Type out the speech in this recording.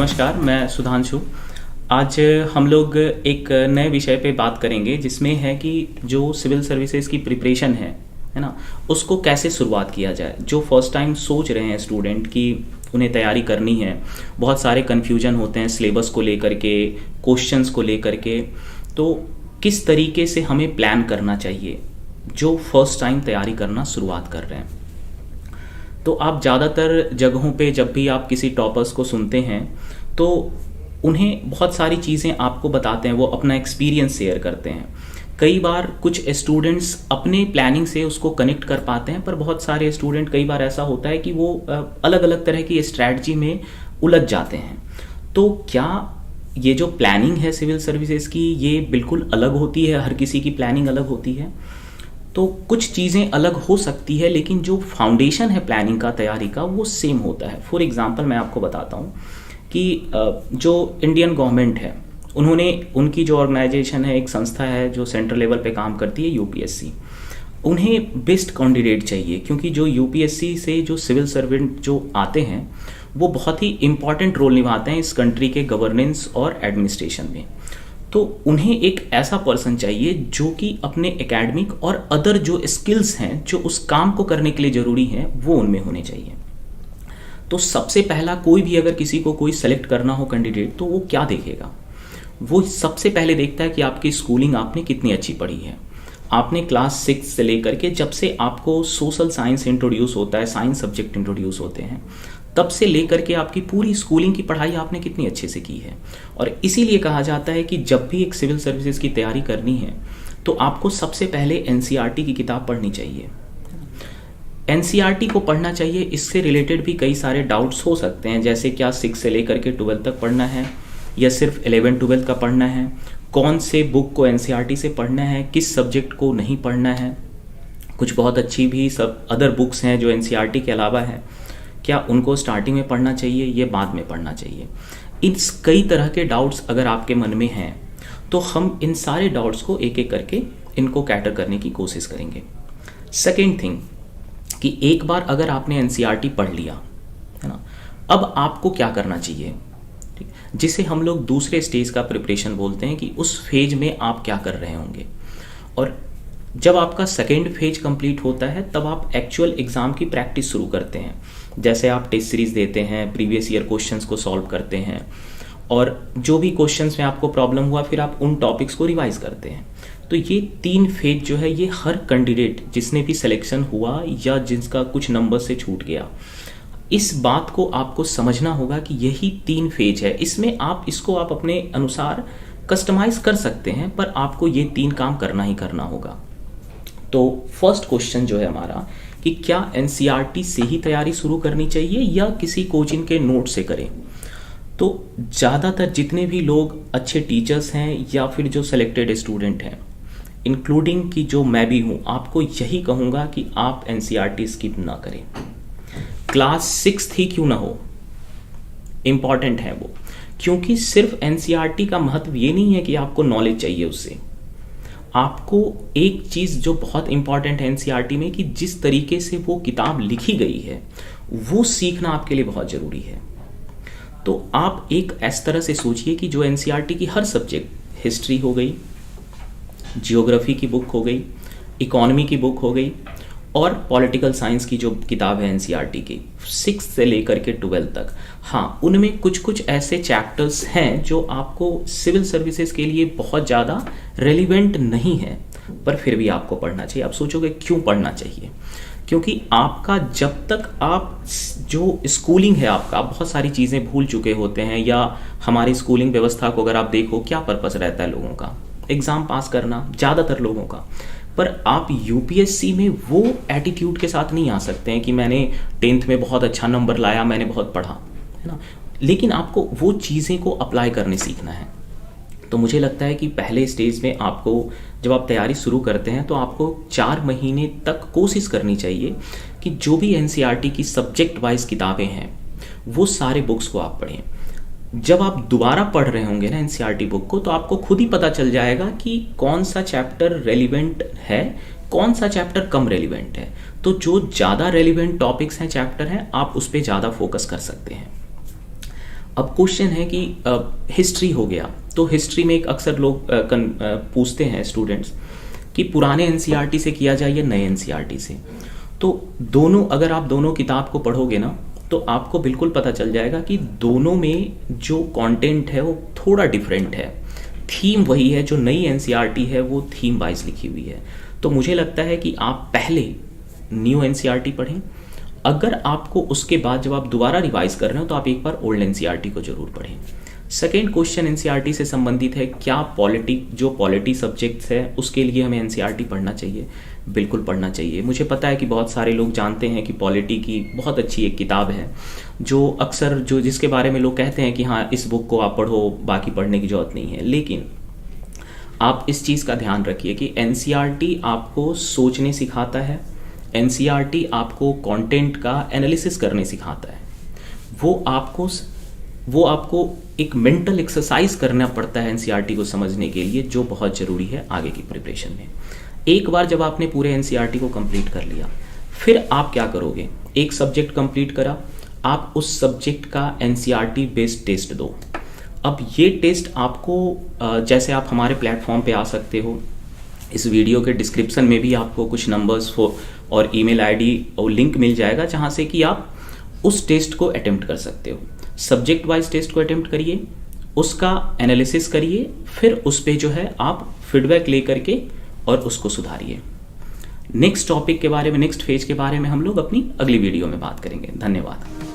नमस्कार, मैं सुधांशु। आज हम लोग एक नए विषय पे बात करेंगे जिसमें है कि जो सिविल सर्विसेज की प्रिपरेशन है ना, उसको कैसे शुरुआत किया जाए। जो फर्स्ट टाइम सोच रहे हैं स्टूडेंट कि उन्हें तैयारी करनी है, बहुत सारे कन्फ्यूजन होते हैं सिलेबस को लेकर के, क्वेश्चंस को लेकर के, तो किस तरीके से हमें प्लान करना चाहिए जो फर्स्ट टाइम तैयारी करना शुरुआत कर रहे हैं। तो आप ज़्यादातर जगहों पे जब भी आप किसी टॉपर्स को सुनते हैं तो उन्हें बहुत सारी चीज़ें आपको बताते हैं, वो अपना एक्सपीरियंस शेयर करते हैं। कई बार कुछ स्टूडेंट्स अपने प्लानिंग से उसको कनेक्ट कर पाते हैं, पर बहुत सारे स्टूडेंट कई बार ऐसा होता है कि वो अलग अलग तरह की स्ट्रैटेजी में उलझ जाते हैं। तो क्या ये जो प्लानिंग है सिविल सर्विसेज की, ये बिल्कुल अलग होती है? हर किसी की प्लानिंग अलग होती है। तो कुछ चीज़ें अलग हो सकती है, लेकिन जो फाउंडेशन है प्लानिंग का, तैयारी का, वो सेम होता है। फॉर एग्जांपल मैं आपको बताता हूँ कि जो इंडियन गवर्नमेंट है, उनकी जो ऑर्गेनाइजेशन है, एक संस्था है जो सेंट्रल लेवल पे काम करती है, यूपीएससी। उन्हें बेस्ट कैंडिडेट चाहिए, क्योंकि जो यूपीएससी से जो सिविल सर्वेंट जो आते हैं वो बहुत ही इंपॉर्टेंट रोल निभाते हैं इस कंट्री के गवर्नेंस और एडमिनिस्ट्रेशन में। तो उन्हें एक ऐसा पर्सन चाहिए जो कि अपने एकेडमिक और अदर जो स्किल्स हैं जो उस काम को करने के लिए ज़रूरी हैं वो उनमें होने चाहिए। तो सबसे पहला, कोई भी अगर किसी को कोई सेलेक्ट करना हो कैंडिडेट, तो वो क्या देखेगा? वो सबसे पहले देखता है कि आपकी स्कूलिंग आपने कितनी अच्छी पढ़ी है। आपने क्लास 6 से लेकर के, जब से आपको सोशल साइंस इंट्रोड्यूस होता है, साइंस सब्जेक्ट इंट्रोड्यूस होते हैं, तब से लेकर के आपकी पूरी स्कूलिंग की पढ़ाई आपने कितनी अच्छे से की है। और इसीलिए कहा जाता है कि जब भी एक सिविल सर्विसेज की तैयारी करनी है तो आपको सबसे पहले एनसीईआरटी की किताब पढ़नी चाहिए। एनसीईआरटी को पढ़ना चाहिए। इससे रिलेटेड भी कई सारे डाउट्स हो सकते हैं, जैसे क्या 6 से लेकर के 12 तक पढ़ना है या सिर्फ 11-12 का पढ़ना है, कौन से बुक को एनसीईआरटी से पढ़ना है, किस सब्जेक्ट को नहीं पढ़ना है। कुछ बहुत अच्छी भी सब अदर बुक्स हैं जो एनसीईआरटी के अलावा है, क्या उनको स्टार्टिंग में पढ़ना चाहिए, ये बाद में पढ़ना चाहिए। इन कई तरह के डाउट्स अगर आपके मन में हैं तो हम इन सारे डाउट्स को एक एक करके इनको कैटर करने की कोशिश करेंगे। सेकेंड थिंग कि एक बार अगर आपने एनसीईआरटी पढ़ लिया है ना, अब आपको क्या करना चाहिए, जिसे हम लोग दूसरे स्टेज का प्रिपरेशन बोलते हैं, कि उस फेज में आप क्या कर रहे होंगे। और जब आपका सेकेंड फेज कंप्लीट होता है तब आप एक्चुअल एग्जाम की प्रैक्टिस शुरू करते हैं। जैसे आप टेस्ट सीरीज देते हैं, प्रीवियस ईयर क्वेश्चंस को सॉल्व करते हैं, और जो भी क्वेश्चंस में आपको प्रॉब्लम हुआ फिर आप उन टॉपिक्स को रिवाइज करते हैं। तो ये 3 फेज जो है, ये हर कैंडिडेट जिसने भी सिलेक्शन हुआ या जिसका कुछ नंबर से छूट गया, इस बात को आपको समझना होगा कि यही 3 फेज है। इसमें आप इसको आप अपने अनुसार कस्टमाइज कर सकते हैं, पर आपको ये 3 काम करना ही करना होगा। तो फर्स्ट क्वेश्चन जो है हमारा कि क्या एनसीईआरटी से ही तैयारी शुरू करनी चाहिए या किसी कोचिंग के नोट से करें। तो ज़्यादातर जितने भी लोग अच्छे टीचर्स हैं या फिर जो सेलेक्टेड स्टूडेंट हैं, इंक्लूडिंग कि जो मैं भी हूँ, आपको यही कहूँगा कि आप एनसीईआरटी स्किप ना करें। क्लास 6 ही क्यों ना हो, इम्पॉर्टेंट है वो। क्योंकि सिर्फ एनसीईआरटी का महत्व ये नहीं है कि आपको नॉलेज चाहिए उससे। आपको एक चीज़ जो बहुत इंपॉर्टेंट है एनसीईआरटी में, कि जिस तरीके से वो किताब लिखी गई है वो सीखना आपके लिए बहुत ज़रूरी है। तो आप एक इस तरह से सोचिए कि जो एनसीईआरटी की हर सब्जेक्ट, हिस्ट्री हो गई, जियोग्राफी की बुक हो गई, इकोनॉमी की बुक हो गई, और पॉलिटिकल साइंस की जो किताब है एनसीईआरटी की 6 से लेकर के 12 तक, हाँ, उनमें कुछ कुछ ऐसे चैप्टर्स हैं जो आपको सिविल सर्विसेज के लिए बहुत ज़्यादा रेलिवेंट नहीं है, पर फिर भी आपको पढ़ना चाहिए। आप सोचोगे क्यों पढ़ना चाहिए? क्योंकि आपका जब तक आप जो स्कूलिंग है, आपका बहुत सारी चीज़ें भूल चुके होते हैं, या हमारी स्कूलिंग व्यवस्था को अगर आप देखो, क्या पर्पस रहता है लोगों का? एग्ज़ाम पास करना, ज़्यादातर लोगों का। पर आप यूपीएससी में वो एटीट्यूड के साथ नहीं आ सकते हैं कि मैंने 10th में बहुत अच्छा नंबर लाया, मैंने बहुत पढ़ा, है ना। लेकिन आपको वो चीज़ें को अप्लाई करने सीखना है। तो मुझे लगता है कि पहले स्टेज में आपको, जब आप तैयारी शुरू करते हैं, तो आपको 4 महीने तक कोशिश करनी चाहिए कि जो भी एनसीईआरटी की सब्जेक्ट वाइज किताबें हैं वो सारे बुक्स को आप पढ़ें। जब आप दोबारा पढ़ रहे होंगे ना एनसीईआरटी बुक को, तो आपको खुद ही पता चल जाएगा कि कौन सा चैप्टर रेलिवेंट है, कौन सा चैप्टर कम रेलिवेंट है। तो जो ज़्यादा रेलिवेंट टॉपिक्स हैं, चैप्टर हैं, आप उस पर ज़्यादा फोकस कर सकते हैं। अब क्वेश्चन है कि हिस्ट्री हो गया, तो हिस्ट्री में एक अक्सर लोग पूछते हैं स्टूडेंट्स कि पुराने एनसीईआरटी से किया जाए या नए एनसीईआरटी से। तो दोनों, अगर आप दोनों किताब को पढ़ोगे ना तो आपको बिल्कुल पता चल जाएगा कि दोनों में जो कंटेंट है वो थोड़ा डिफरेंट है। थीम वही है, जो नई एनसीईआरटी है वो थीम वाइज लिखी हुई है। तो मुझे लगता है कि आप पहले न्यू एनसीईआरटी पढ़ें, अगर आपको उसके बाद जब आप दोबारा रिवाइज कर रहे हो तो आप एक बार ओल्ड एनसीईआरटी को जरूर पढ़ें। सेकेंड क्वेश्चन एनसीईआरटी से संबंधित है, क्या पॉलिटी सब्जेक्ट्स है उसके लिए हमें एनसीईआरटी पढ़ना चाहिए? बिल्कुल पढ़ना चाहिए। मुझे पता है कि बहुत सारे लोग जानते हैं कि पॉलिटी की बहुत अच्छी एक किताब है, जो अक्सर जिसके बारे में लोग कहते हैं कि हाँ इस बुक को आप पढ़ो, बाकी पढ़ने की जरूरत नहीं है। लेकिन आप इस चीज़ का ध्यान रखिए कि एनसीईआरटी आपको सोचने सिखाता है, एनसीईआरटी आपको कंटेंट का एनालिसिस करने सिखाता है। वो आपको एक मेंटल एक्सरसाइज करना पड़ता है एनसीईआरटी को समझने के लिए, जो बहुत ज़रूरी है आगे की प्रिपरेशन में। एक बार जब आपने पूरे एनसीईआरटी को कंप्लीट कर लिया, फिर आप क्या करोगे? एक सब्जेक्ट कंप्लीट करा, आप उस सब्जेक्ट का एनसीईआरटी बेस्ड टेस्ट दो। अब ये टेस्ट आपको जैसे आप हमारे प्लेटफॉर्म पे आ सकते हो, इस वीडियो के डिस्क्रिप्शन में भी आपको कुछ नंबर्स और ईमेल आईडी और लिंक मिल जाएगा, जहाँ से कि आप उस टेस्ट को अटेम्प्ट कर सकते हो। सब्जेक्ट वाइज टेस्ट को अटेम्प्ट करिए, उसका एनालिसिस करिए, फिर उस पे जो है आप फीडबैक ले करके और उसको सुधारिए। नेक्स्ट टॉपिक के बारे में, नेक्स्ट फेज के बारे में हम लोग अपनी अगली वीडियो में बात करेंगे। धन्यवाद।